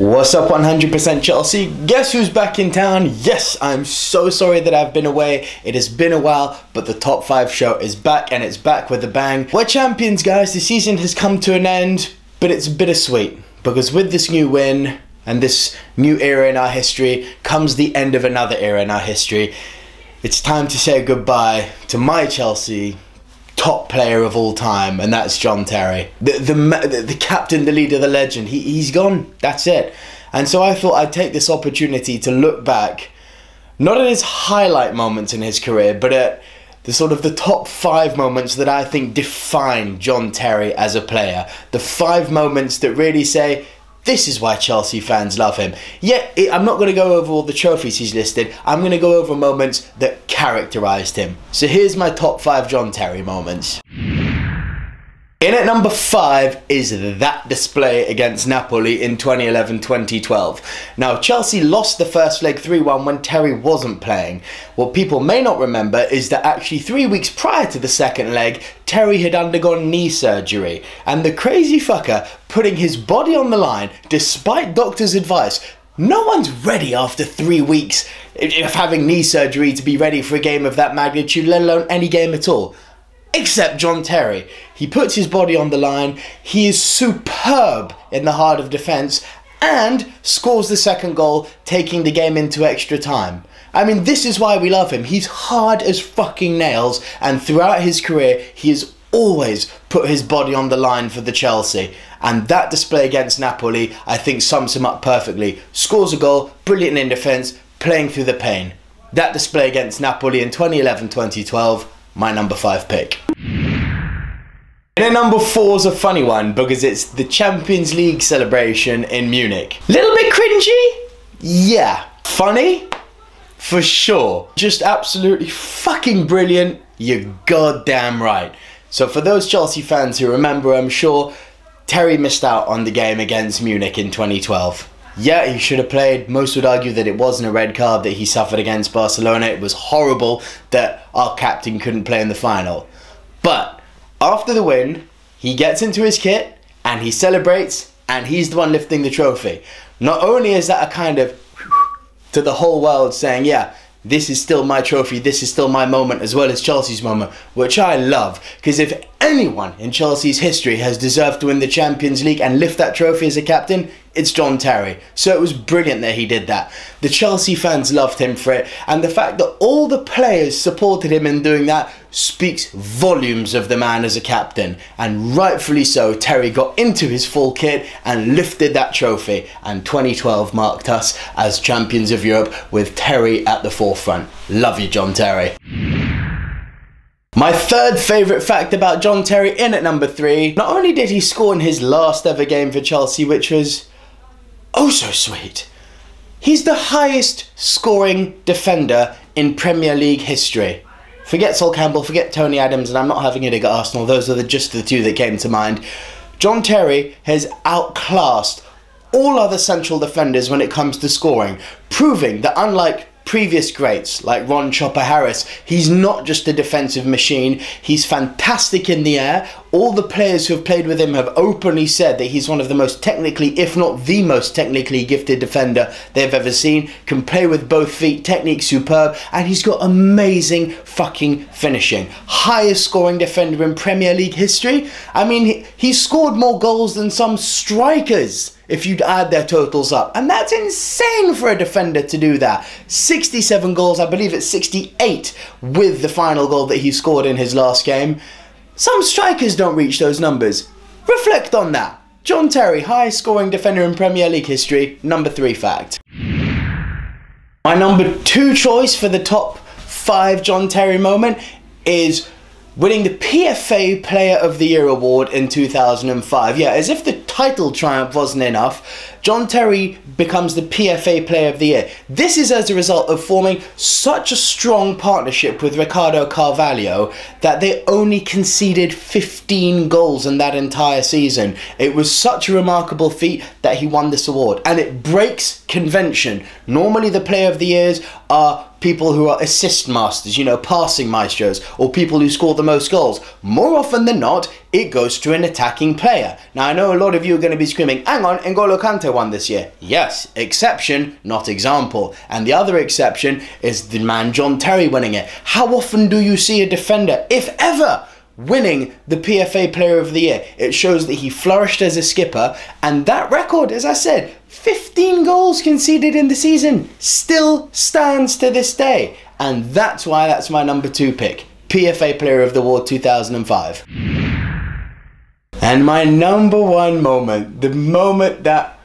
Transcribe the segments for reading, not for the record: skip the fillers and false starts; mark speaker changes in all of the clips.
Speaker 1: What's up 100% Chelsea? Guess who's back in town? Yes, I'm so sorry that I've been away. It has been a while, but the Top 5 show is back and it's back with a bang. We're champions, guys. The season has come to an end, but it's bittersweet because with this new win and this new era in our history comes the end of another era in our history. It's time to say goodbye to my Chelsea top player of all time, and that's John Terry. The captain, the leader, the legend. He's gone. That's it. And so I thought I'd take this opportunity to look back, not at his highlight moments in his career, but at the top 5 moments that I think define John Terry as a player. The 5 moments that really say, this is why Chelsea fans love him. Yet, I'm not going to go over all the trophies he's listed. I'm going to go over moments that characterised him. So here's my top 5 John Terry moments. In at number 5 is that display against Napoli in 2011-2012. Now, Chelsea lost the first leg 3-1 when Terry wasn't playing. What people may not remember is that actually 3 weeks prior to the second leg, Terry had undergone knee surgery. And the crazy fucker putting his body on the line, despite doctors' advice. No one's ready after 3 weeks of having knee surgery to be ready for a game of that magnitude, let alone any game at all. Except John Terry. He puts his body on the line, he is superb in the heart of defence, and scores the second goal, taking the game into extra time. I mean, this is why we love him. He's hard as fucking nails, and throughout his career, he has always put his body on the line for the Chelsea. And that display against Napoli, I think, sums him up perfectly. Scores a goal, brilliant in defence, playing through the pain. That display against Napoli in 2011-2012, my number 5 pick. And at number 4 is a funny one because it's the Champions League celebration in Munich. Little bit cringy? Yeah. Funny? For sure. Just absolutely fucking brilliant. You're goddamn right. So for those Chelsea fans who remember, I'm sure Terry missed out on the game against Munich in 2012. Yeah, he should have played. Most would argue that it wasn't a red card that he suffered against Barcelona. It was horrible that our captain couldn't play in the final. But after the win, he gets into his kit and he celebrates and he's the one lifting the trophy. Not only is that a kind of to the whole world saying, yeah, this is still my trophy, this is still my moment as well as Chelsea's moment, which I love, because if anyone in Chelsea's history has deserved to win the Champions League and lift that trophy as a captain, it's John Terry. So it was brilliant that he did that. The Chelsea fans loved him for it, and the fact that all the players supported him in doing that speaks volumes of the man as a captain. And rightfully so, Terry got into his full kit and lifted that trophy, and 2012 marked us as champions of Europe with Terry at the forefront. Love you, John Terry. My third favourite fact about John Terry, in at number 3, not only did he score in his last ever game for Chelsea, which was oh so sweet, he's the highest scoring defender in Premier League history. Forget Sol Campbell, forget Tony Adams, and I'm not having a dig at Arsenal, those are just the 2 that came to mind. John Terry has outclassed all other central defenders when it comes to scoring, proving that unlike previous greats like Ron Chopper Harris, he's not just a defensive machine, he's fantastic in the air. All the players who have played with him have openly said that he's one of the most technically, if not the most technically gifted defender they've ever seen, can play with both feet, technique superb, and he's got amazing fucking finishing. Highest scoring defender in Premier League history. I mean, he's scored more goals than some strikers if you'd add their totals up, and that's insane for a defender to do that. 67 goals, I believe it's 68 with the final goal that he scored in his last game. Some strikers don't reach those numbers. Reflect on that. John Terry, highest scoring defender in Premier League history, number 3 fact. My number 2 choice for the top 5 John Terry moment is winning the PFA Player of the Year award in 2005. Yeah, as if the title triumph wasn't enough, John Terry becomes the PFA Player of the Year. This is as a result of forming such a strong partnership with Ricardo Carvalho that they only conceded 15 goals in that entire season. It was such a remarkable feat that he won this award, and it breaks convention. Normally the Player of the Years are people who are assist masters, you know, passing maestros, or people who score the most goals. More often than not, it goes to an attacking player. Now I know a lot of you are going to be screaming, hang on, N'Golo Kante won this year. Yes, exception, not example. And the other exception is the man John Terry winning it. How often do you see a defender, if ever, winning the PFA Player of the Year? It shows that he flourished as a skipper, and that record, as I said, 15 goals conceded in the season, still stands to this day. And that's why that's my number 2 pick. PFA Player of the Award 2005. And my number 1 moment, the moment that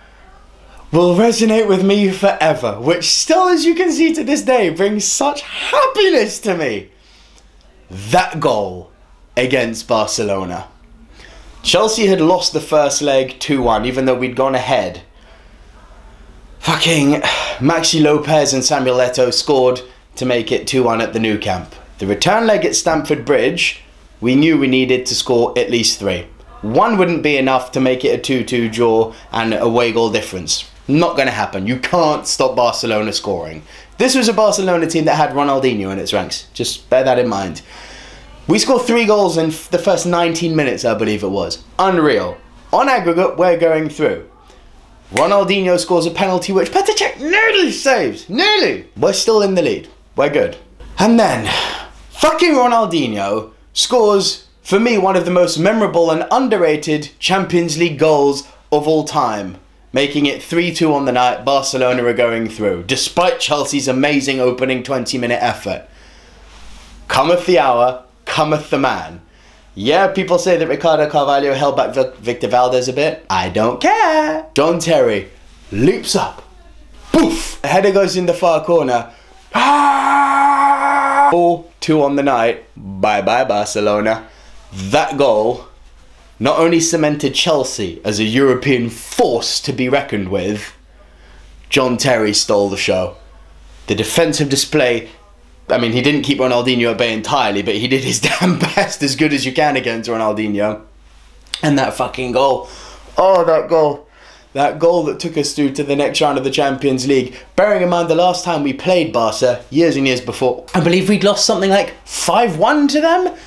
Speaker 1: will resonate with me forever, which still, as you can see to this day, brings such happiness to me. That goal against Barcelona. Chelsea had lost the first leg 2-1, even though we'd gone ahead. Fucking Maxi Lopez and Samuel Eto'o scored to make it 2-1 at the Nou Camp. The return leg at Stamford Bridge, we knew we needed to score at least 3. 1 wouldn't be enough to make it a 2-2 draw and away goal difference. Not going to happen. You can't stop Barcelona scoring. This was a Barcelona team that had Ronaldinho in its ranks. Just bear that in mind. We scored 3 goals in the first 19 minutes, I believe it was. Unreal. On aggregate, we're going through. Ronaldinho scores a penalty which Petr Cech nearly saves. Nearly. We're still in the lead. We're good. And then, fucking Ronaldinho scores, for me, one of the most memorable and underrated Champions League goals of all time. Making it 3-2 on the night. Barcelona are going through, despite Chelsea's amazing opening 20-minute effort. Cometh the hour, cometh the man. Yeah, people say that Ricardo Carvalho held back Victor Valdez a bit. I don't care. John Terry leaps up. Poof! The header goes in the far corner. 4-2 on the night. Bye-bye, Barcelona. That goal not only cemented Chelsea as a European force to be reckoned with, John Terry stole the show. The defensive display, I mean, he didn't keep Ronaldinho at bay entirely, but he did his damn best, as good as you can against Ronaldinho. And that fucking goal. Oh, that goal. That goal that took us through to the next round of the Champions League. Bearing in mind the last time we played Barca, years and years before, I believe we'd lost something like 5-1 to them.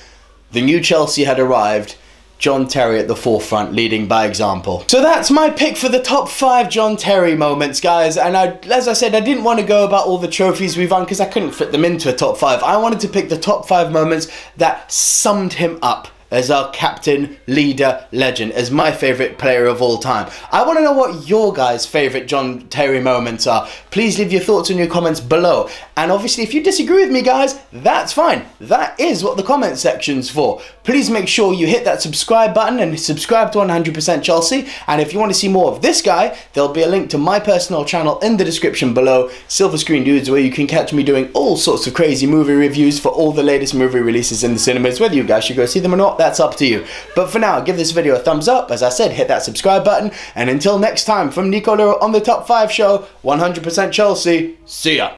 Speaker 1: The new Chelsea had arrived. John Terry at the forefront, leading by example. So that's my pick for the top 5 John Terry moments, guys. And as I said, I didn't want to go about all the trophies we've won because I couldn't fit them into a top 5. I wanted to pick the top 5 moments that summed him up as our captain, leader, legend, as my favourite player of all time. I want to know what your guys' favourite John Terry moments are. Please leave your thoughts in your comments below. And obviously, if you disagree with me, guys, that's fine. That is what the comment section's for. Please make sure you hit that subscribe button and subscribe to 100% Chelsea. And if you want to see more of this guy, there'll be a link to my personal channel in the description below, Silver Screen Dudes, where you can catch me doing all sorts of crazy movie reviews for all the latest movie releases in the cinemas. Whether you guys should go see them or not, that's up to you. But for now, give this video a thumbs up. As I said, hit that subscribe button. And until next time, from Nico Lero on the Top 5 Show, 100% Chelsea, see ya.